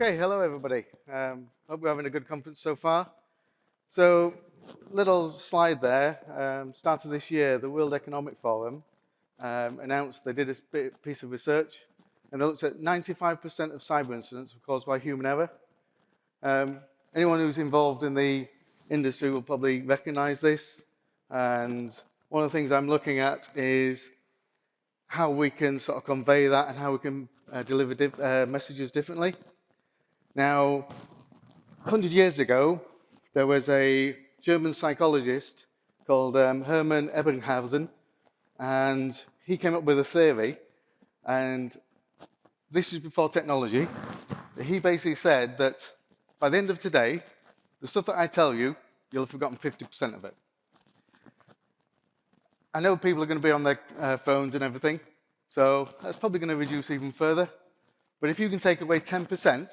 Okay, hello everybody. Hope we're having a good conference so far. So, little slide there. Start of this year, the World Economic Forum announced they did a piece of research, and they looked at 95% of cyber incidents were caused by human error. Anyone who's involved in the industry will probably recognize this. And one of the things I'm looking at is how we can sort of convey that and how we can deliver messages differently. Now, 100 years ago, there was a German psychologist called Hermann Ebbinghausen, and he came up with a theory, and this is before technology. He basically said that by the end of today, the stuff that I tell you, you'll have forgotten 50% of it. I know people are going to be on their phones and everything, so that's probably going to reduce even further. But if you can take away 10%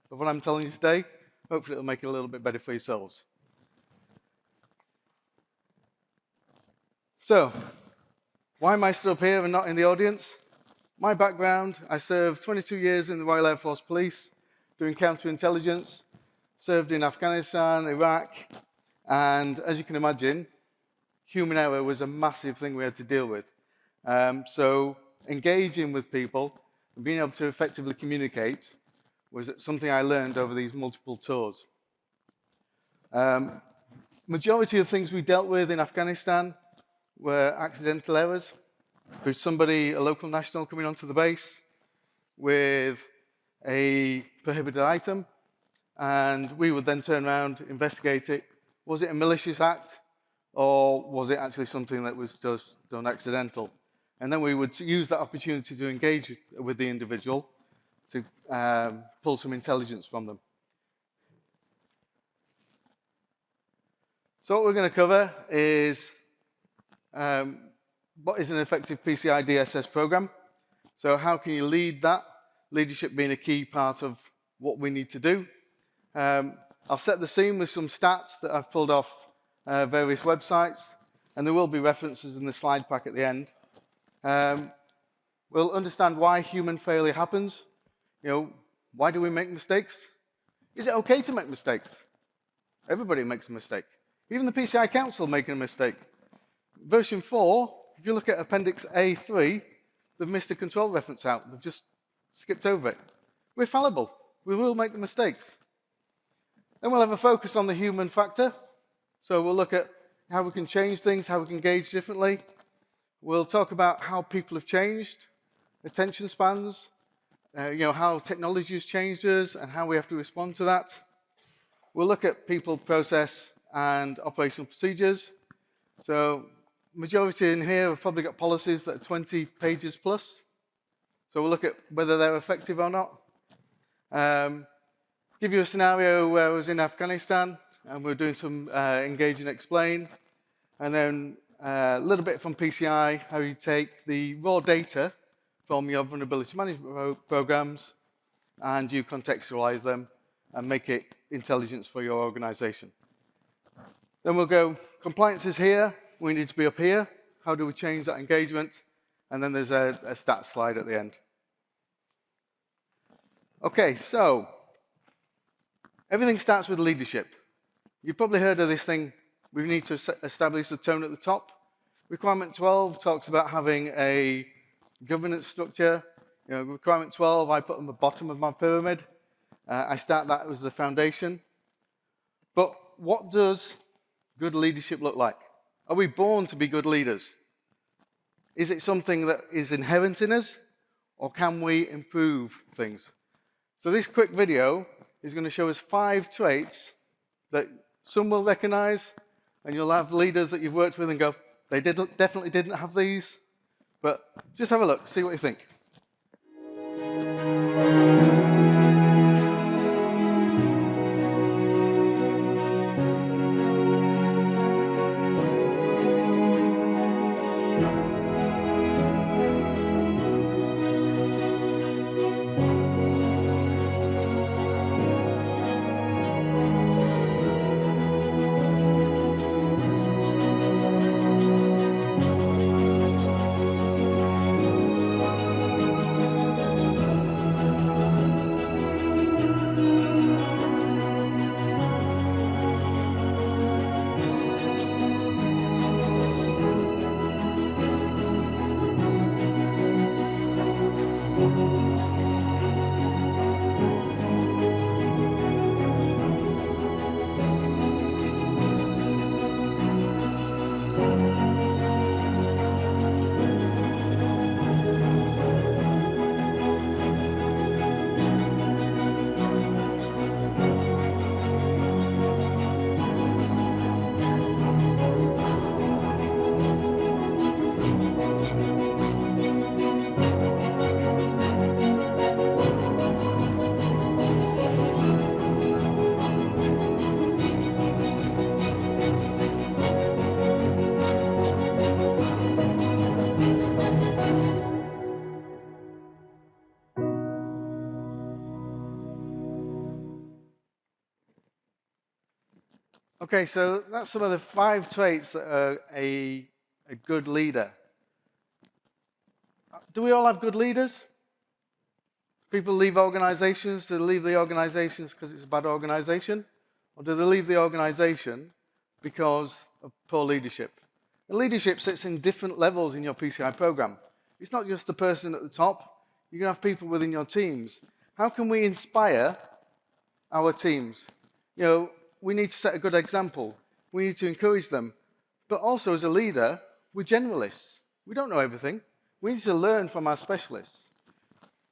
of what I'm telling you today, hopefully it'll make it a little bit better for yourselves. So, why am I still up here and not in the audience? My background, I served 22 years in the Royal Air Force Police, doing counterintelligence, served in Afghanistan, Iraq, and as you can imagine, human error was a massive thing we had to deal with. So engaging with people and being able to effectively communicate was something I learned over these multiple tours. Majority of things we dealt with in Afghanistan were accidental errors. There's somebody, a local national, coming onto the base with a prohibited item, and we would then turn around, investigate it. Was it a malicious act, or was it actually something that was just done accidental? And then we would use that opportunity to engage with the individual to pull some intelligence from them. So what we're going to cover is what is an effective PCI DSS program. So how can you lead that? Leadership being a key part of what we need to do. I'll set the scene with some stats that I've pulled off various websites, and there will be references in the slide pack at the end. We'll understand why human failure happens. You know, why do we make mistakes? Is it okay to make mistakes? Everybody makes a mistake. Even the PCI Council making a mistake. Version 4, if you look at Appendix A3, they've missed a control reference out. They've just skipped over it. We're fallible. We will make the mistakes. Then we'll have a focus on the human factor. So we'll look at how we can change things, how we can engage differently. We'll talk about how people have changed, attention spans, how technology has changed us and how we have to respond to that. We'll look at people, process, and operational procedures. So majority in here have probably got policies that are 20 pages plus. So we'll look at whether they're effective or not. Give you a scenario where I was in Afghanistan and we're doing some engage and explain. And then a little bit from PCI, how you take the raw data from your vulnerability management programs and you contextualize them and make it intelligence for your organization. Then we'll go, compliance is here, we need to be up here. How do we change that engagement? And then there's a stats slide at the end. Okay, so everything starts with leadership. You've probably heard of this thing, we need to establish the tone at the top. Requirement 12 talks about having a governance structure. Requirement 12, I put on the bottom of my pyramid. I start that as the foundation. But what does good leadership look like? Are we born to be good leaders? Is it something that is inherent in us, or can we improve things? So this quick video is going to show us 5 traits that some will recognize, and you'll have leaders that you've worked with and go, they definitely didn't have these. But just have a look, see what you think. Okay, so that's some of the 5 traits that are a good leader. Do we all have good leaders? People leave organizations. Do they leave the organizations because it's a bad organization? Or do they leave the organization because of poor leadership? And leadership sits in different levels in your PCI program. It's not just the person at the top. You're going to have people within your teams. How can we inspire our teams? You know, we need to set a good example. We need to encourage them. But also as a leader, we're generalists. We don't know everything. We need to learn from our specialists.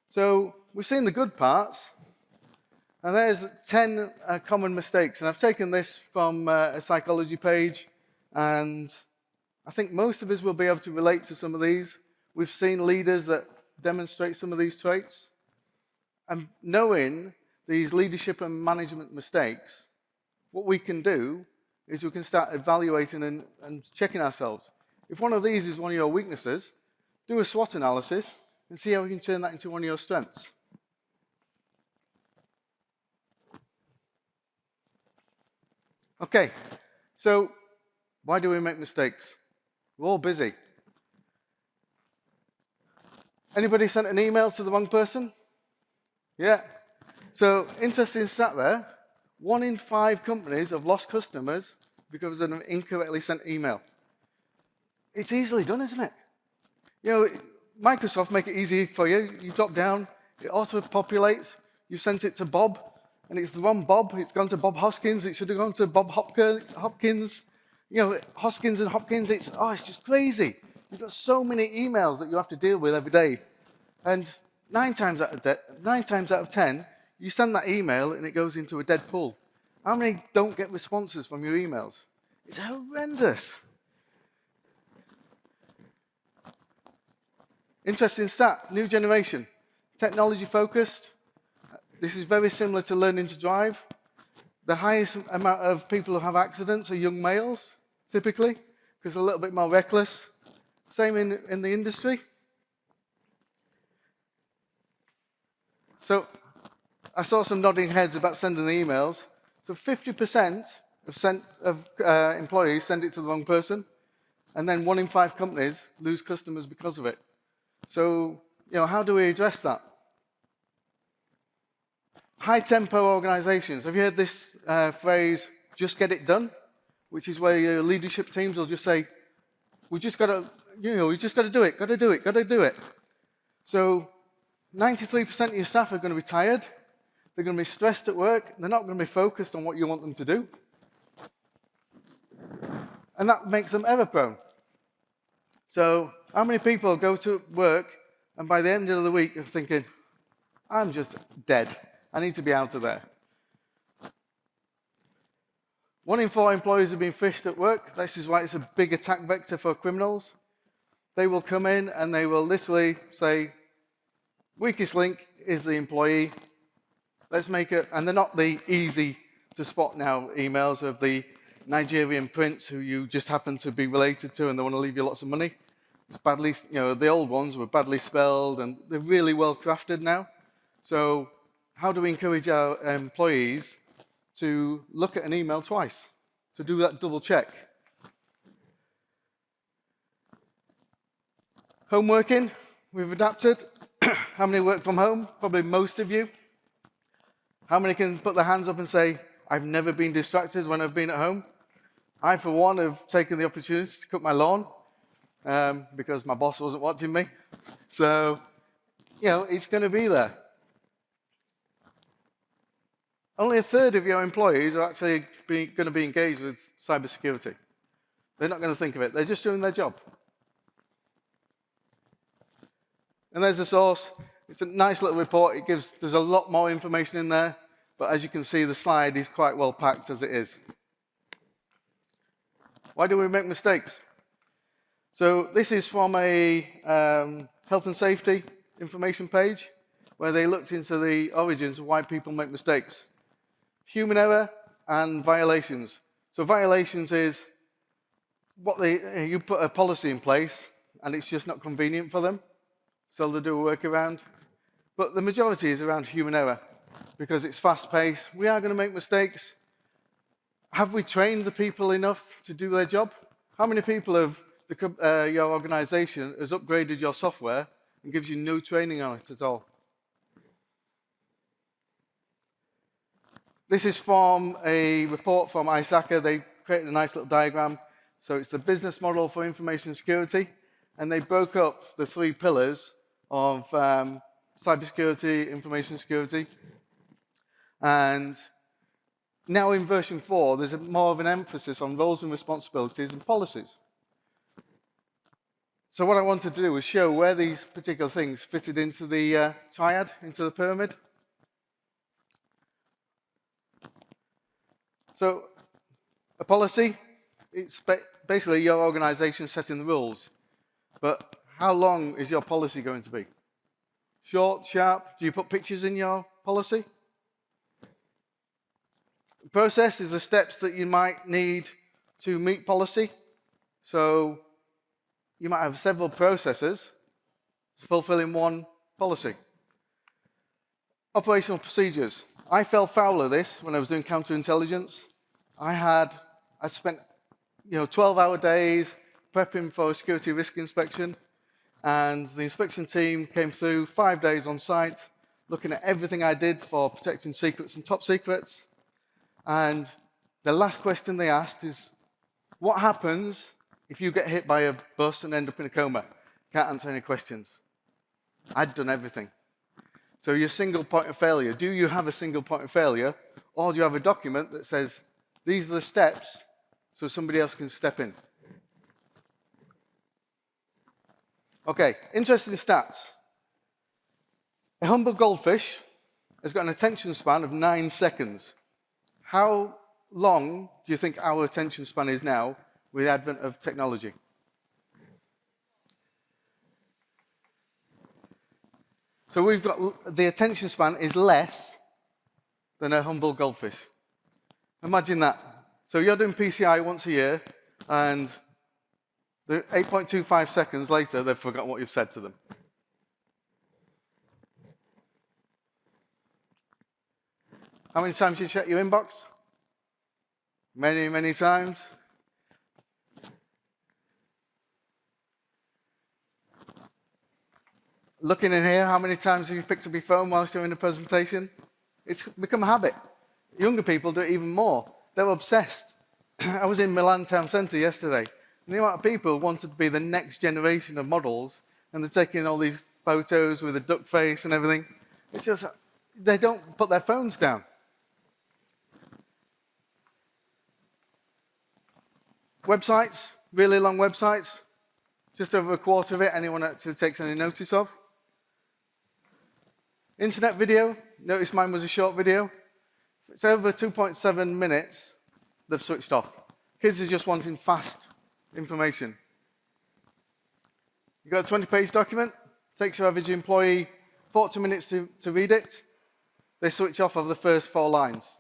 So we've seen the good parts, and there's 10 common mistakes. And I've taken this from a psychology page, and I think most of us will be able to relate to some of these. We've seen leaders that demonstrate some of these traits. And knowing these leadership and management mistakes, what we can do is we can start evaluating and checking ourselves. If one of these is one of your weaknesses, do a SWOT analysis and see how we can turn that into one of your strengths. Okay, so why do we make mistakes? We're all busy. Anybody sent an email to the wrong person? Yeah. So, interesting stat there. 1 in 5 companies have lost customers because of an incorrectly sent email. It's easily done, isn't it? You know, Microsoft make it easy for you. You drop down, it auto-populates. You sent it to Bob, and it's the wrong Bob. It's gone to Bob Hoskins. It should have gone to Bob Hopkins. You know, Hoskins and Hopkins, it's just crazy. You've got so many emails that you have to deal with every day. And 9 times out of 10, you send that email and it goes into a dead pool. How many don't get responses from your emails? It's horrendous. Interesting stat, new generation, technology focused. This is very similar to learning to drive. The highest amount of people who have accidents are young males, typically, because they're a little bit more reckless. Same in the industry. So I saw some nodding heads about sending the emails. So 50% of employees send it to the wrong person, and then 1 in 5 companies lose customers because of it. So, you know, how do we address that? High-tempo organizations. Have you heard this phrase, just get it done? Which is where your leadership teams will just say, we just got to do it, got to do it. So 93% of your staff are going to be tired. They're going to be stressed at work. They're not going to be focused on what you want them to do. And that makes them error-prone. So how many people go to work and by the end of the week are thinking, I'm just dead. I need to be out of there. 1 in 4 employees have been phished at work. This is why it's a big attack vector for criminals. They will come in and they will literally say, weakest link is the employee. Let's make it, and they're not the easy to spot now emails of the Nigerian prince who you just happen to be related to and they want to leave you lots of money. It's badly, you know, the old ones were badly spelled and they're really well crafted now. So how do we encourage our employees to look at an email twice, to do that double check? Home working, we've adapted. How many work from home? Probably most of you. How many can put their hands up and say, I've never been distracted when I've been at home? I, for one, have taken the opportunity to cut my lawn because my boss wasn't watching me. So, you know, it's going to be there. Only 1/3 of your employees are actually going to be engaged with cybersecurity. They're not going to think of it. They're just doing their job. And there's the source. It's a nice little report. There's a lot more information in there. But as you can see, the slide is quite well packed as it is. Why do we make mistakes? So this is from a health and safety information page where they looked into the origins of why people make mistakes. Human error and violations. So violations is you put a policy in place and it's just not convenient for them, so they do a workaround. But the majority is around human error because it's fast-paced. We are going to make mistakes. Have we trained the people enough to do their job? How many people have your organization has upgraded your software and gives you no training on it at all? This is from a report from ISACA. They created a nice little diagram. So it's the business model for information security, and they broke up the 3 pillars of cybersecurity, information security, and now in version 4, there's more of an emphasis on roles and responsibilities and policies. So what I wanted to do was show where these particular things fitted into the triad, into the pyramid. So a policy, it's basically your organization setting the rules. But how long is your policy going to be? Short, sharp? Do you put pictures in your policy? Process is the steps that you might need to meet policy. So you might have several processes fulfilling one policy. Operational procedures. I fell foul of this when I was doing counterintelligence. I spent 12-hour days prepping for a security risk inspection, and the inspection team came through 5 days on site, looking at everything I did for protecting secrets and top secrets. And the last question they asked is, what happens if you get hit by a bus and end up in a coma? Can't answer any questions. I'd done everything. So your single point of failure, do you have a single point of failure, or do you have a document that says, these are the steps, so somebody else can step in? Okay, interesting stats. A humble goldfish has got an attention span of 9 seconds. How long do you think our attention span is now with the advent of technology? So we've got, the attention span is less than a humble goldfish. Imagine that. So you're doing PCI once a year, and 8.25 seconds later, they've forgotten what you've said to them. How many times you check your inbox? Many, many times. Looking in here, how many times have you picked up your phone whilst doing a presentation? It's become a habit. Younger people do it even more. They're obsessed. I was in Milan Town Centre yesterday, and the amount of people who wanted to be the next generation of models, and they're taking all these photos with a duck face and everything. It's just, they don't put their phones down. Websites, really long websites. Just over a quarter of it, anyone actually takes any notice of. Internet video, notice mine was a short video. If it's over 2.7 minutes, they've switched off. Kids are just wanting fast information. You've got a 20-page document, takes your average employee 40 minutes to read it. They switch off of the first 4 lines.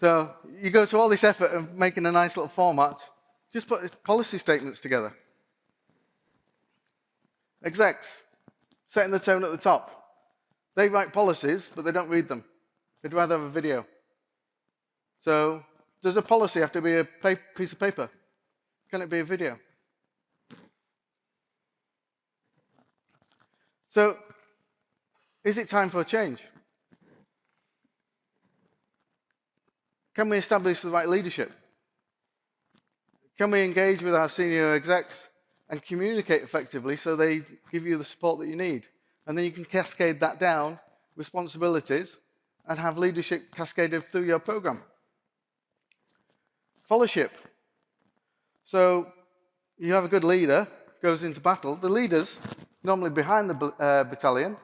So you go to all this effort of making a nice little format, just put policy statements together. Execs, setting the tone at the top. They write policies, but they don't read them. They'd rather have a video. So does a policy have to be a piece of paper? Can it be a video? So is it time for a change? Can we establish the right leadership? Can we engage with our senior execs and communicate effectively so they give you the support that you need? And then you can cascade that down, responsibilities, and have leadership cascaded through your program. Fellowship. So you have a good leader, goes into battle. The leader's normally behind the battalion,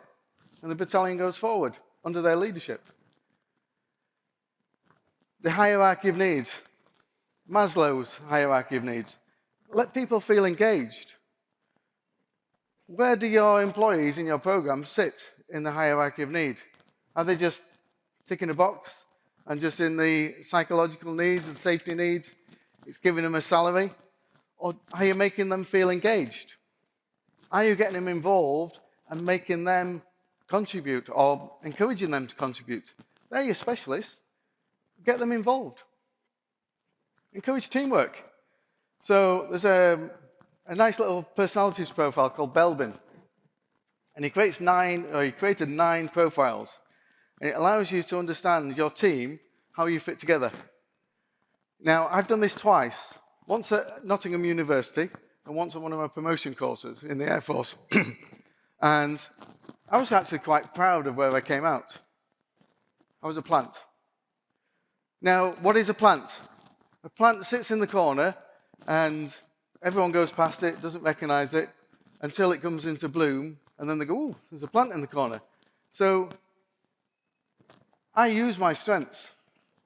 and the battalion goes forward under their leadership. The hierarchy of needs. Maslow's hierarchy of needs. Let people feel engaged. Where do your employees in your program sit in the hierarchy of need? Are they just ticking a box and just in the psychological needs and safety needs, it's giving them a salary? Or are you making them feel engaged? Are you getting them involved and making them contribute or encouraging them to contribute? They're your specialists. get them involved. Encourage teamwork. So there's a nice little personalities profile called Belbin. And he created 9 profiles. And it allows you to understand your team, how you fit together. Now, I've done this twice. Once at Nottingham University, and once on one of my promotion courses in the Air Force. And I was actually quite proud of where I came out. I was a plant. Now, what is a plant? A plant sits in the corner, and everyone goes past it, doesn't recognize it, until it comes into bloom, and then they go, "Ooh, there's a plant in the corner." So I use my strengths,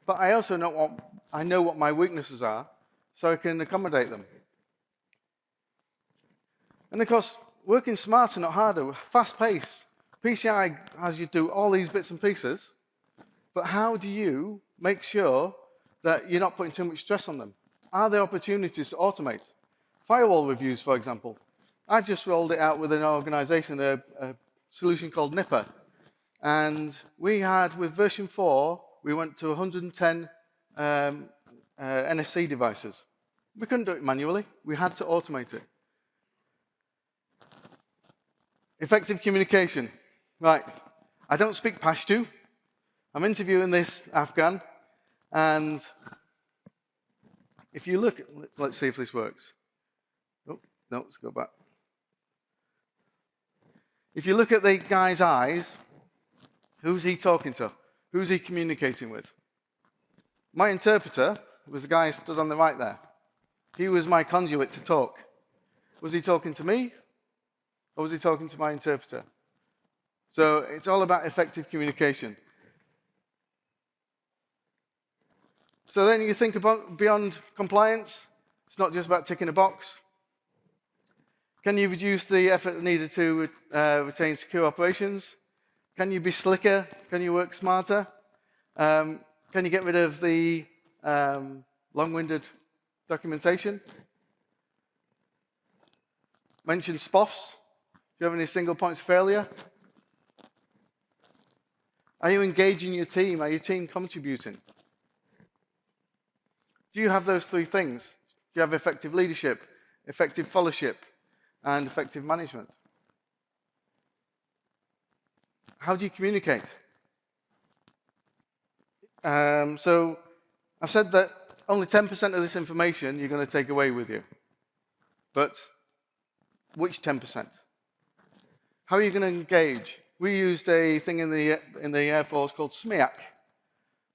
but I also know what my weaknesses are, so I can accommodate them. And of course, working smarter, not harder, fast pace. PCI has you do all these bits and pieces, but how do you make sure that you're not putting too much stress on them? Are there opportunities to automate? Firewall reviews, for example. I've just rolled it out with an organization, a solution called Nipper. And we had, with version 4, we went to 110 NSC devices. We couldn't do it manually. We had to automate it. Effective communication. Right. I don't speak Pashto. I'm interviewing this Afghan. And if you look, let's see if this works. Oh, no, let's go back. If you look at the guy's eyes, who's he talking to? Who's he communicating with? My interpreter was the guy who stood on the right there. He was my conduit to talk. Was he talking to me? Or was he talking to my interpreter? So it's all about effective communication. So then you think about beyond compliance. It's not just about ticking a box. Can you reduce the effort needed to retain secure operations? Can you be slicker? Can you work smarter? Can you get rid of the long-winded documentation? Mention SPOFs. Do you have any single points of failure? Are you engaging your team? Are your team contributing? Do you have those 3 things? Do you have effective leadership, effective followership, and effective management? How do you communicate? So I've said that only 10% of this information you're going to take away with you. But which 10%? How are you going to engage? We used a thing in the Air Force called SMEAC.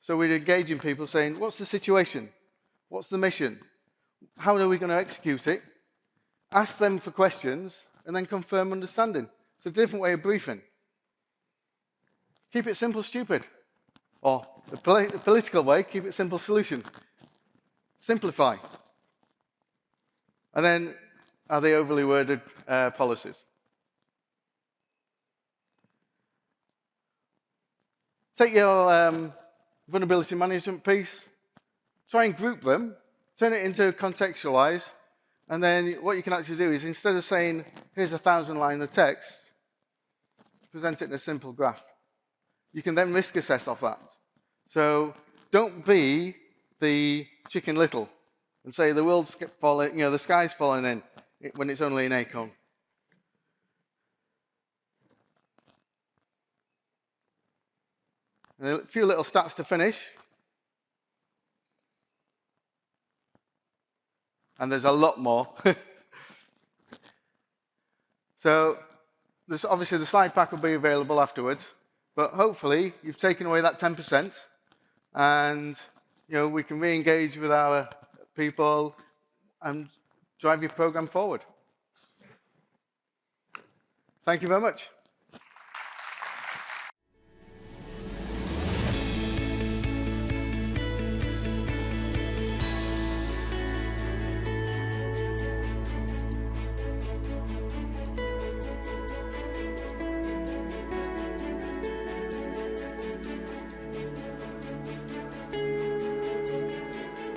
So we're engaging people saying, what's the situation? What's the mission? How are we going to execute it? Ask them for questions, and then confirm understanding. It's a different way of briefing. Keep it simple, stupid. Or the political way, keep it simple, solution. Simplify. And then, are they overly worded policies? Take your vulnerability management piece, try and group them, turn it into contextualize, and then what you can actually do is instead of saying, here's 1,000 lines of text, present it in a simple graph. You can then risk assess off that. So don't be the Chicken Little and say the world's falling, the sky's falling in when it's only an acorn. And a few little stats to finish. And there's a lot more. So obviously the slide pack will be available afterwards. But hopefully you've taken away that 10%. And we can re-engage with our people and drive your program forward. Thank you very much.